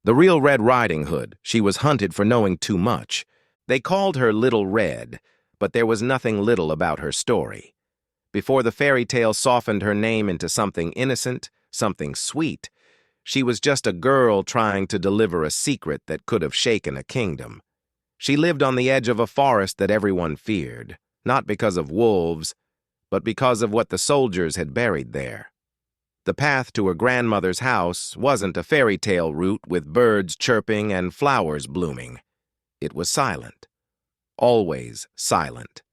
The real Red Riding Hood, she was hunted for knowing too much. They called her Little Red, but there was nothing little about her story. Before the fairy tale softened her name into something innocent, something sweet, she was just a girl trying to deliver a secret that could have shaken a kingdom. She lived on the edge of a forest that everyone feared, not because of wolves, but because of what the soldiers had buried there. The path to her grandmother's house wasn't a fairy tale route with birds chirping and flowers blooming. It was silent, always silent.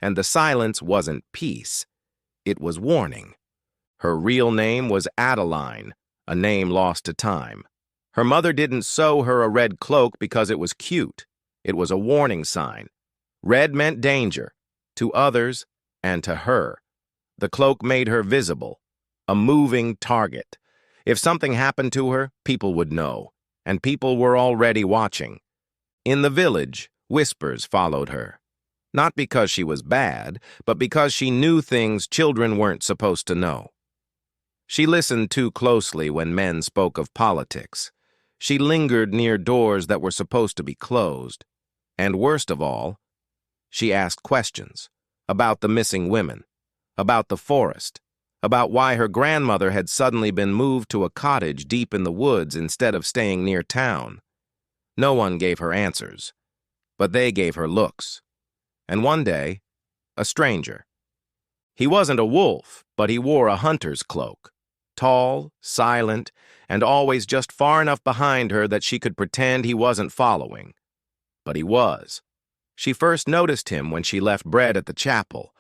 And the silence wasn't peace, it was warning. Her real name was Adeline, a name lost to time. Her mother didn't sew her a red cloak because it was cute. It was a warning sign. Red meant danger, to others and to her. The cloak made her visible, a moving target. If something happened to her, people would know, and people were already watching. In the village, whispers followed her. Not because she was bad, but because she knew things children weren't supposed to know. She listened too closely when men spoke of politics. She lingered near doors that were supposed to be closed. And worst of all, she asked questions about the missing women, about the forest, about why her grandmother had suddenly been moved to a cottage deep in the woods instead of staying near town. No one gave her answers, but they gave her looks. And one day, a stranger. He wasn't a wolf, but he wore a hunter's cloak, tall, silent, and always just far enough behind her that she could pretend he wasn't following. But he was. She first noticed him when she left bread at the chapel,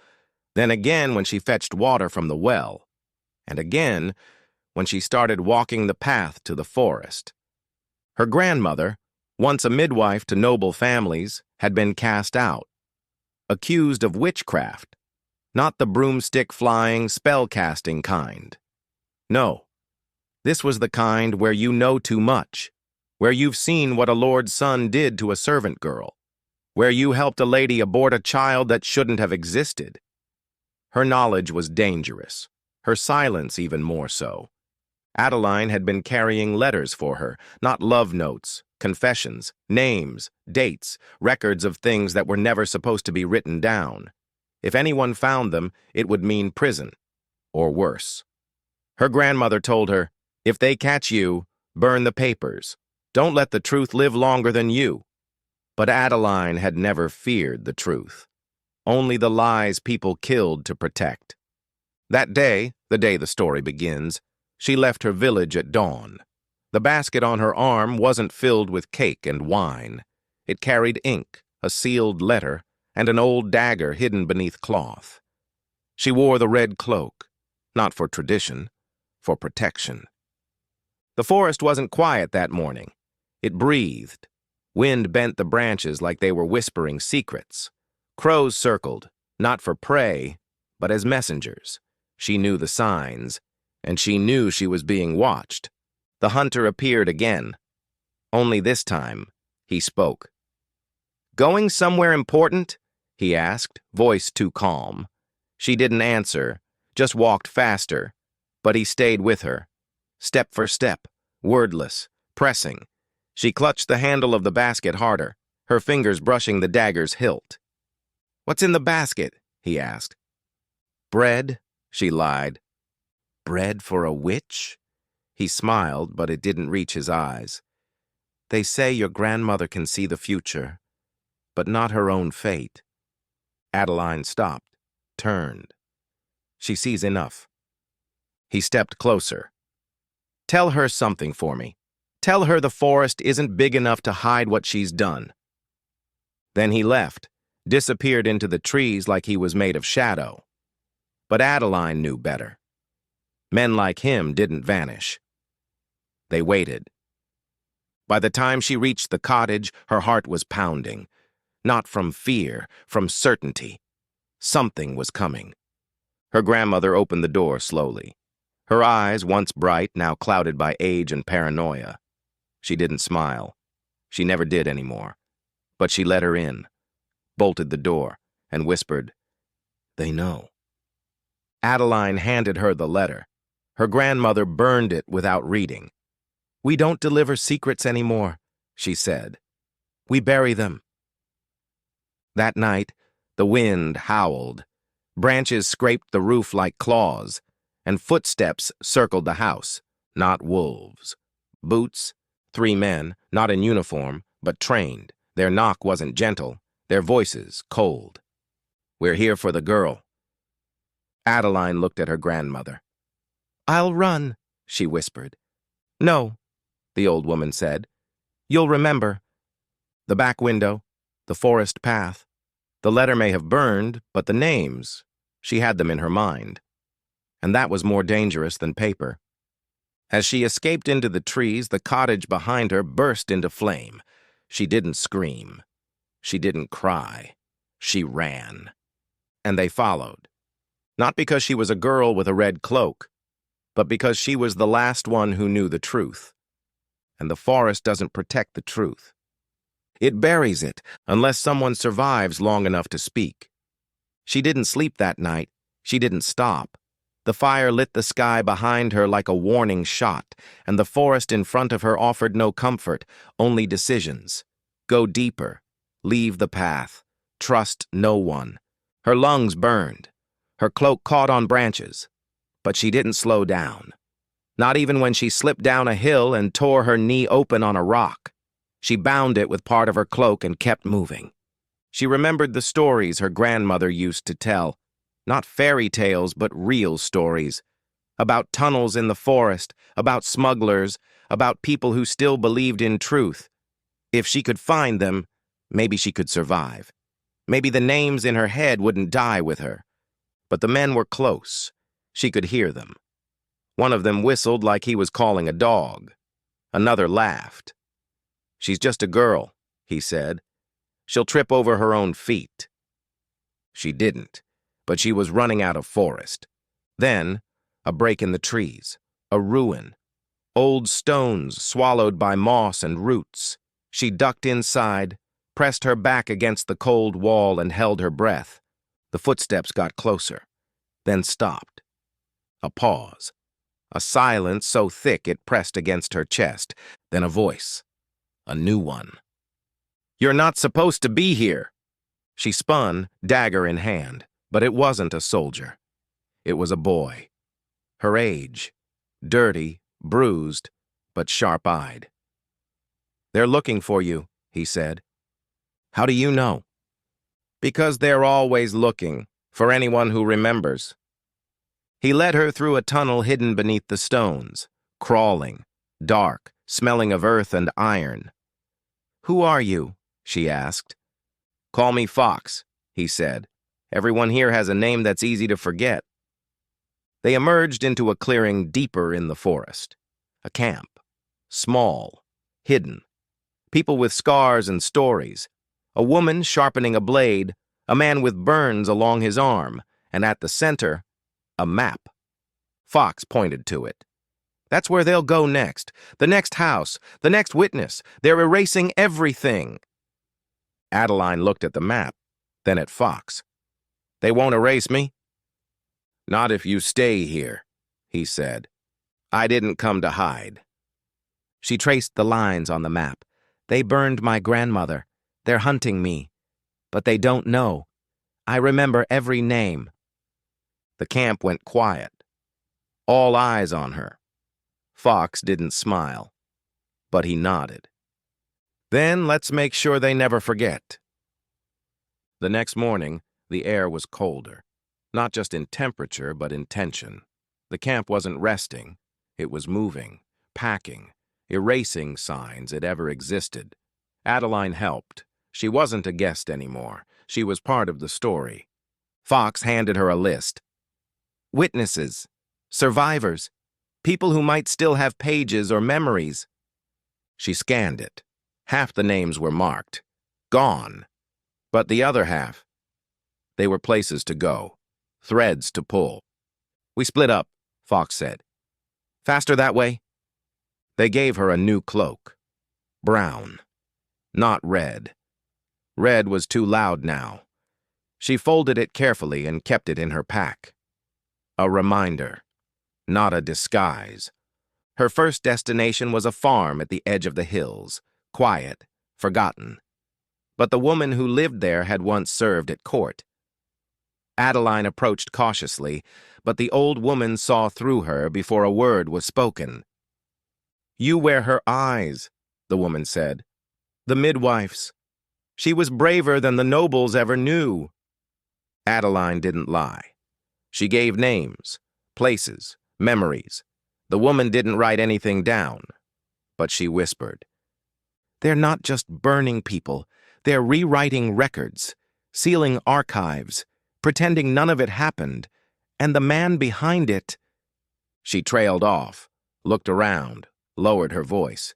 then again when she fetched water from the well, and again when she started walking the path to the forest. Her grandmother, once a midwife to noble families, had been cast out, accused of witchcraft, not the broomstick-flying, spell-casting kind. No, this was the kind where you know too much, where you've seen what a lord's son did to a servant girl, where you helped a lady abort a child that shouldn't have existed. Her knowledge was dangerous, her silence even more so. Adeline had been carrying letters for her, not love notes, confessions, names, dates, records of things that were never supposed to be written down. If anyone found them, it would mean prison, or worse. Her grandmother told her, "If they catch you, burn the papers. Don't let the truth live longer than you." But Adeline had never feared the truth, only the lies people killed to protect. That day, the day the story begins, she left her village at dawn. The basket on her arm wasn't filled with cake and wine. It carried ink, a sealed letter, and an old dagger hidden beneath cloth. She wore the red cloak, not for tradition, for protection. The forest wasn't quiet that morning. It breathed. Wind bent the branches like they were whispering secrets. Crows circled, not for prey, but as messengers. She knew the signs, and she knew she was being watched. The hunter appeared again. Only this time, he spoke. "Going somewhere important?" he asked, voice too calm. She didn't answer, just walked faster, but he stayed with her, step for step, wordless, pressing. She clutched the handle of the basket harder, her fingers brushing the dagger's hilt. "What's in the basket?" he asked. "Bread," she lied. "Bread for a witch?" He smiled, but it didn't reach his eyes. "They say your grandmother can see the future, but not her own fate." Adeline stopped, turned. "She sees enough." He stepped closer. "Tell her something for me. Tell her the forest isn't big enough to hide what she's done." Then he left, disappeared into the trees like he was made of shadow. But Adeline knew better. Men like him didn't vanish. They waited. By the time she reached the cottage, her heart was pounding. Not from fear, from certainty. Something was coming. Her grandmother opened the door slowly. Her eyes, once bright, now clouded by age and paranoia. She didn't smile. She never did anymore. But she let her in, bolted the door, and whispered, "They know." Adeline handed her the letter. Her grandmother burned it without reading. "We don't deliver secrets anymore," she said. "We bury them." That night, the wind howled. Branches scraped the roof like claws, and footsteps circled the house, not wolves. Boots, 3 men, not in uniform, but trained. Their knock wasn't gentle, their voices cold. "We're here for the girl." Adeline looked at her grandmother. "I'll run," she whispered. "No," the old woman said. "You'll remember. The back window, the forest path. The letter may have burned, but the names, she had them in her mind. And that was more dangerous than paper." As she escaped into the trees, the cottage behind her burst into flame. She didn't scream. She didn't cry. She ran. And they followed. Not because she was a girl with a red cloak, but because she was the last one who knew the truth. And the forest doesn't protect the truth. It buries it unless someone survives long enough to speak. She didn't sleep that night. She didn't stop. The fire lit the sky behind her like a warning shot, and the forest in front of her offered no comfort, only decisions. Go deeper. Leave the path. Trust no one. Her lungs burned. Her cloak caught on branches. But she didn't slow down. Not even when she slipped down a hill and tore her knee open on a rock. She bound it with part of her cloak and kept moving. She remembered the stories her grandmother used to tell. Not fairy tales, but real stories. About tunnels in the forest, about smugglers, about people who still believed in truth. If she could find them, maybe she could survive. Maybe the names in her head wouldn't die with her. But the men were close. She could hear them. One of them whistled like he was calling a dog. Another laughed. "She's just a girl," he said. "She'll trip over her own feet." She didn't, but she was running out of forest. Then, a break in the trees, a ruin. Old stones swallowed by moss and roots. She ducked inside, pressed her back against the cold wall and held her breath. The footsteps got closer, then stopped. A pause. A silence so thick it pressed against her chest. Then a voice. A new one. "You're not supposed to be here." She spun, dagger in hand, but it wasn't a soldier. It was a boy. Her age. Dirty, bruised, but sharp-eyed. "They're looking for you," he said. "How do you know?" "Because they're always looking, for anyone who remembers." He led her through a tunnel hidden beneath the stones, crawling, dark, smelling of earth and iron. "Who are you?" she asked. "Call me Fox," he said. "Everyone here has a name that's easy to forget." They emerged into a clearing deeper in the forest. A camp. Small. Hidden. People with scars and stories. A woman sharpening a blade, a man with burns along his arm, and at the center, a map. Fox pointed to it. "That's where they'll go next. The next house, the next witness. They're erasing everything." Adeline looked at the map, then at Fox. "They won't erase me." "Not if you stay here," he said. "I didn't come to hide." She traced the lines on the map. "They burned my grandmother. They're hunting me. But they don't know. I remember every name." The camp went quiet. All eyes on her. Fox didn't smile, but he nodded. "Then let's make sure they never forget." The next morning, the air was colder. Not just in temperature, but in tension. The camp wasn't resting. It was moving, packing, erasing signs it ever existed. Adeline helped. She wasn't a guest anymore. She was part of the story. Fox handed her a list. Witnesses, survivors, people who might still have pages or memories. She scanned it. Half the names were marked. Gone. But the other half, they were places to go. Threads to pull. "We split up," Fox said. "Faster that way?" They gave her a new cloak. Brown. Not red. Red was too loud now. She folded it carefully and kept it in her pack. A reminder. Not a disguise. Her first destination was a farm at the edge of the hills, quiet, forgotten. But the woman who lived there had once served at court. Adeline approached cautiously, but the old woman saw through her before a word was spoken. "You wear her eyes," the woman said. "The midwife's. She was braver than the nobles ever knew." Adeline didn't lie. She gave names, places, memories. The woman didn't write anything down, but she whispered. "They're not just burning people. They're rewriting records, sealing archives, pretending none of it happened, and the man behind it—" She trailed off, looked around, lowered her voice.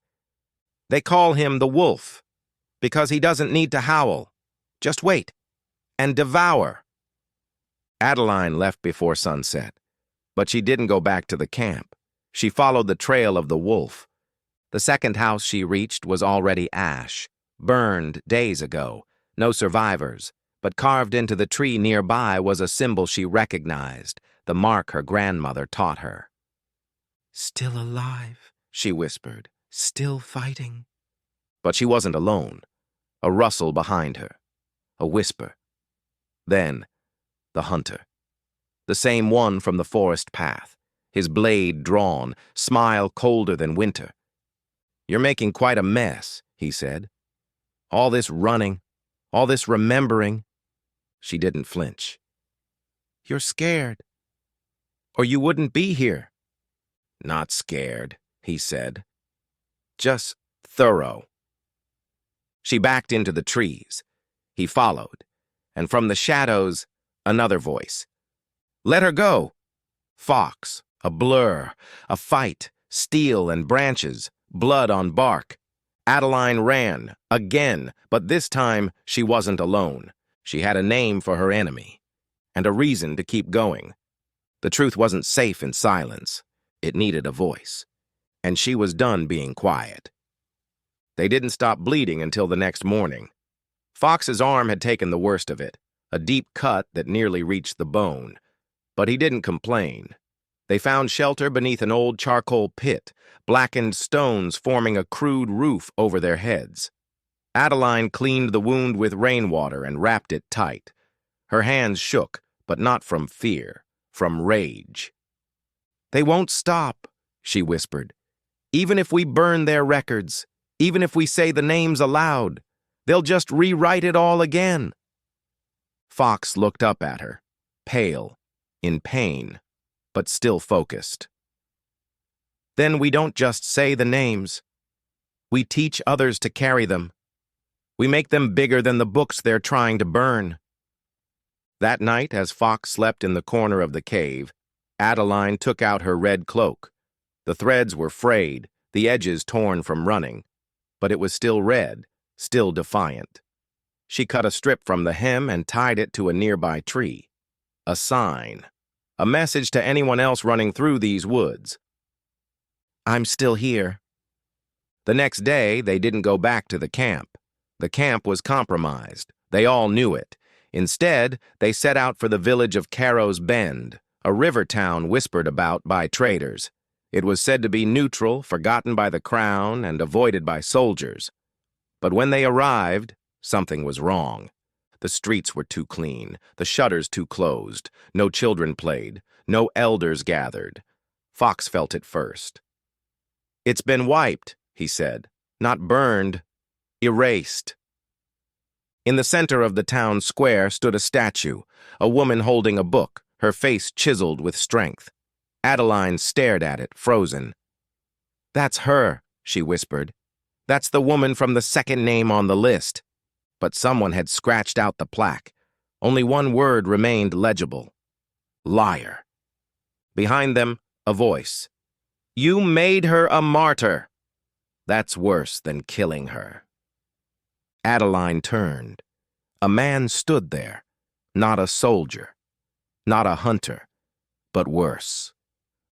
"They call him the Wolf, because he doesn't need to howl. Just wait and devour." Adeline left before sunset, but she didn't go back to the camp. She followed the trail of the wolf. The second house she reached was already ash, burned days ago, no survivors, but carved into the tree nearby was a symbol she recognized, the mark her grandmother taught her. "Still alive," she whispered, "still fighting." But she wasn't alone. A rustle behind her, a whisper. Then, the hunter. The same one from the forest path, his blade drawn, smile colder than winter. "You're making quite a mess," he said. "All this running, all this remembering." She didn't flinch. "You're scared. Or you wouldn't be here." "Not scared," he said. "Just thorough." She backed into the trees. He followed, and from the shadows, another voice. "Let her go." Fox, a blur, a fight, steel and branches, blood on bark. Adeline ran, again, but this time she wasn't alone. She had a name for her enemy, and a reason to keep going. The truth wasn't safe in silence. It needed a voice, and she was done being quiet. They didn't stop bleeding until the next morning. Fox's arm had taken the worst of it, a deep cut that nearly reached the bone. But he didn't complain. They found shelter beneath an old charcoal pit, blackened stones forming a crude roof over their heads. Adeline cleaned the wound with rainwater and wrapped it tight. Her hands shook, but not from fear, from rage. "They won't stop," she whispered. "Even if we burn their records, even if we say the names aloud, they'll just rewrite it all again." Fox looked up at her, pale, in pain, but still focused. "Then we don't just say the names. We teach others to carry them. We make them bigger than the books they're trying to burn." That night, as Fox slept in the corner of the cave, Adeline took out her red cloak. The threads were frayed, the edges torn from running, but it was still red, still defiant. She cut a strip from the hem and tied it to a nearby tree. A sign. A message to anyone else running through these woods. "I'm still here." The next day, they didn't go back to the camp. The camp was compromised. They all knew it. Instead, they set out for the village of Carrow's Bend, a river town whispered about by traders. It was said to be neutral, forgotten by the crown, and avoided by soldiers. But when they arrived, something was wrong. The streets were too clean, the shutters too closed, no children played, no elders gathered. Fox felt it first. "It's been wiped," he said. "Not burned, erased." In the center of the town square stood a statue, a woman holding a book, her face chiseled with strength. Adeline stared at it, frozen. "That's her," she whispered. "That's the woman from the second name on the list." But someone had scratched out the plaque. Only one word remained legible. "Liar." Behind them, a voice. "You made her a martyr. That's worse than killing her." Adeline turned. A man stood there, not a soldier, not a hunter, but worse.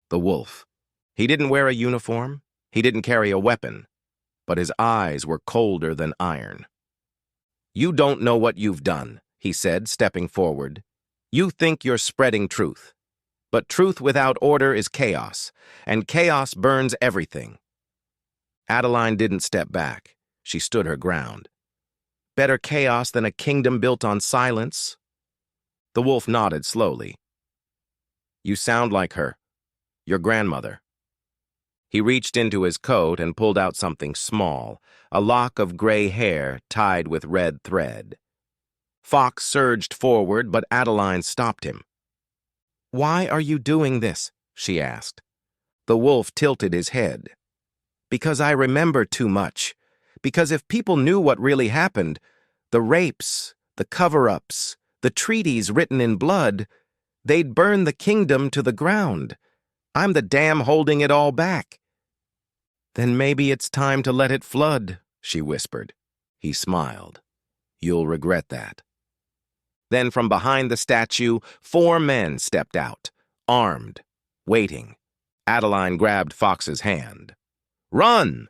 The wolf. He didn't wear a uniform, he didn't carry a weapon, but his eyes were colder than iron. "You don't know what you've done," he said, stepping forward. "You think you're spreading truth, But truth without order is chaos, and chaos burns everything. Adeline didn't step back. She stood her ground. Better chaos than a kingdom built on silence. The wolf nodded slowly. You sound like her, your grandmother. He reached into his coat and pulled out something small, a lock of gray hair tied with red thread. Fox surged forward, but Adeline stopped him. Why are you doing this? She asked. The wolf tilted his head. Because I remember too much. Because if people knew what really happened, the rapes, the cover-ups, the treaties written in blood, they'd burn the kingdom to the ground. I'm the dam holding it all back. Then maybe it's time to let it flood, she whispered. He smiled. You'll regret that. Then from behind the statue, 4 men stepped out, armed, waiting. Adeline grabbed Fox's hand. Run!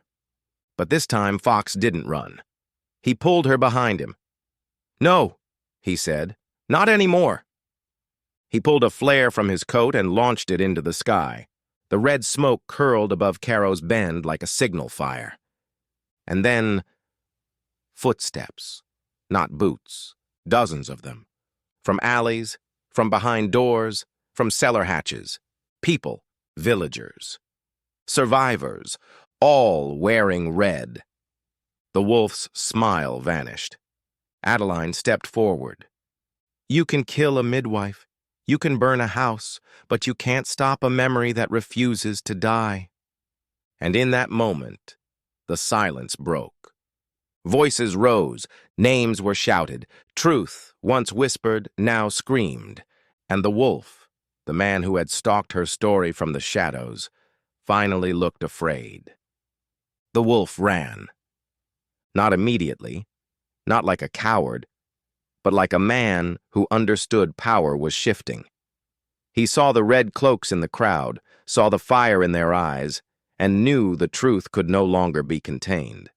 But this time Fox didn't run. He pulled her behind him. No, he said, not anymore. He pulled a flare from his coat and launched it into the sky. The red smoke curled above Caro's Bend like a signal fire. And then, footsteps, not boots, dozens of them. From alleys, from behind doors, from cellar hatches. People, villagers, survivors, all wearing red. The wolf's smile vanished. Adeline stepped forward. You can kill a midwife. You can burn a house, but you can't stop a memory that refuses to die. And in that moment, the silence broke. Voices rose, names were shouted, truth, once whispered, now screamed, and the wolf, the man who had stalked her story from the shadows, finally looked afraid. The wolf ran. Not immediately, not like a coward, but like a man who understood power was shifting. He saw the red cloaks in the crowd, saw the fire in their eyes, and knew the truth could no longer be contained.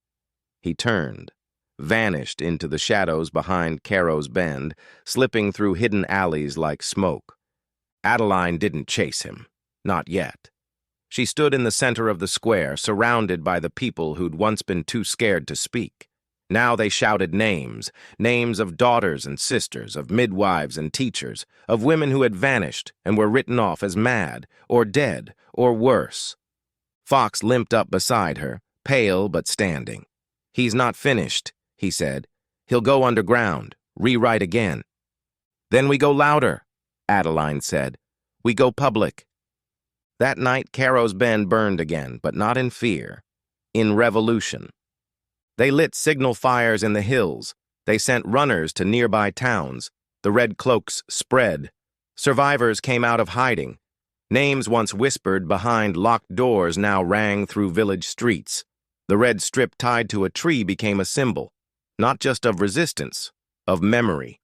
He turned, vanished into the shadows behind Caro's Bend, slipping through hidden alleys like smoke. Adeline didn't chase him, not yet. She stood in the center of the square, surrounded by the people who'd once been too scared to speak. Now they shouted names, names of daughters and sisters, of midwives and teachers, of women who had vanished and were written off as mad, or dead, or worse. Fox limped up beside her, pale but standing. He's not finished, he said. He'll go underground, rewrite again. Then we go louder, Adeline said. We go public. That night, Caro's Bend burned again, but not in fear, in revolution. They lit signal fires in the hills. They sent runners to nearby towns. The red cloaks spread. Survivors came out of hiding. Names once whispered behind locked doors now rang through village streets. The red strip tied to a tree became a symbol, not just of resistance, of memory.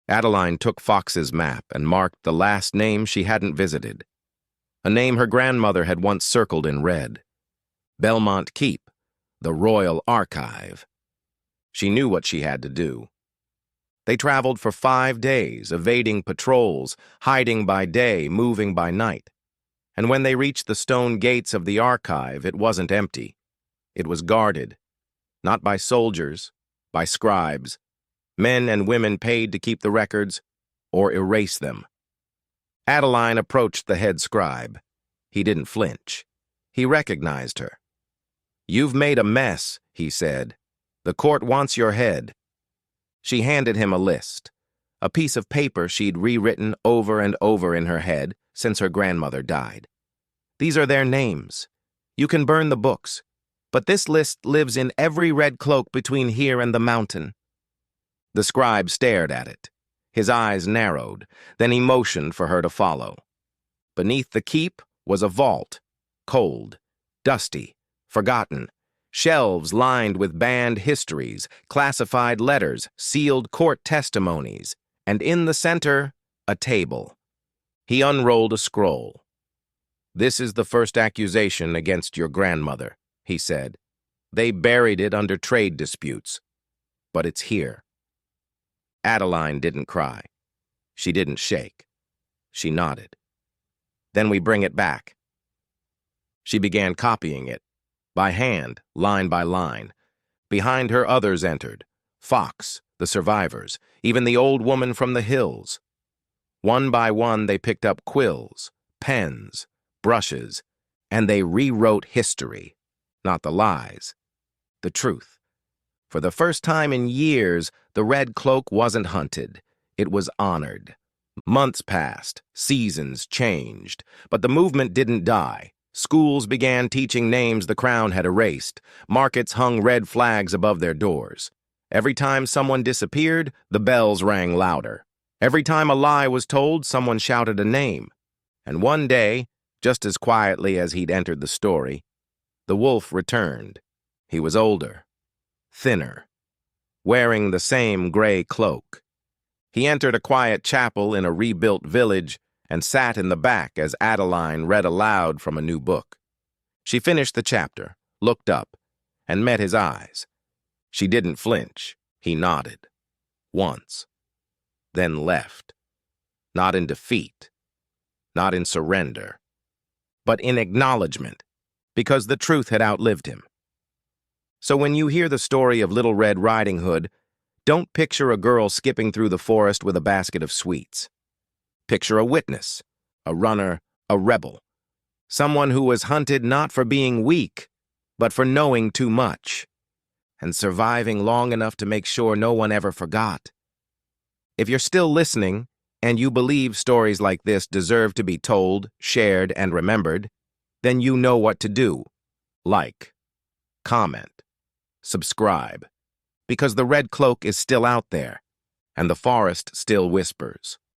Adeline took Fox's map and marked the last name she hadn't visited. A name her grandmother had once circled in red. Belmont Keep. The Royal Archive. She knew what she had to do. They traveled for 5 days, evading patrols, hiding by day, moving by night. And when they reached the stone gates of the archive, it wasn't empty. It was guarded, not by soldiers, by scribes, men and women paid to keep the records or erase them. Adeline approached the head scribe. He didn't flinch. He recognized her. You've made a mess, he said. The court wants your head. She handed him a list, a piece of paper she'd rewritten over and over in her head since her grandmother died. These are their names. You can burn the books, but this list lives in every red cloak between here and the mountain. The scribe stared at it. His eyes narrowed, then he motioned for her to follow. Beneath the keep was a vault, cold, dusty, forgotten, shelves lined with banned histories, classified letters, sealed court testimonies, and in the center, a table. He unrolled a scroll. This is the first accusation against your grandmother, he said. They buried it under trade disputes, but it's here. Adeline didn't cry. She didn't shake. She nodded. Then we bring it back." She began copying it, by hand, line by line. Behind her others entered, Fox, the survivors, even the old woman from the hills. One by one they picked up quills, pens, brushes, and they rewrote history, not the lies, the truth. For the first time in years, the Red Cloak wasn't hunted, it was honored. Months passed, seasons changed, but the movement didn't die. Schools began teaching names the Crown had erased. Markets hung red flags above their doors. Every time someone disappeared, the bells rang louder. Every time a lie was told, someone shouted a name. And one day, just as quietly as he'd entered the story, the wolf returned. He was older, thinner, wearing the same gray cloak. He entered a quiet chapel in a rebuilt village and sat in the back as Adeline read aloud from a new book. She finished the chapter, looked up, and met his eyes. She didn't flinch. He nodded. Once. Then left. Not in defeat. Not in surrender. But in acknowledgement, because the truth had outlived him. So when you hear the story of Little Red Riding Hood, don't picture a girl skipping through the forest with a basket of sweets. Picture a witness, a runner, a rebel. Someone who was hunted not for being weak, but for knowing too much, and surviving long enough to make sure no one ever forgot. If you're still listening, and you believe stories like this deserve to be told, shared, and remembered, then you know what to do. Like, comment, subscribe, because the Red Cloak is still out there, and the forest still whispers.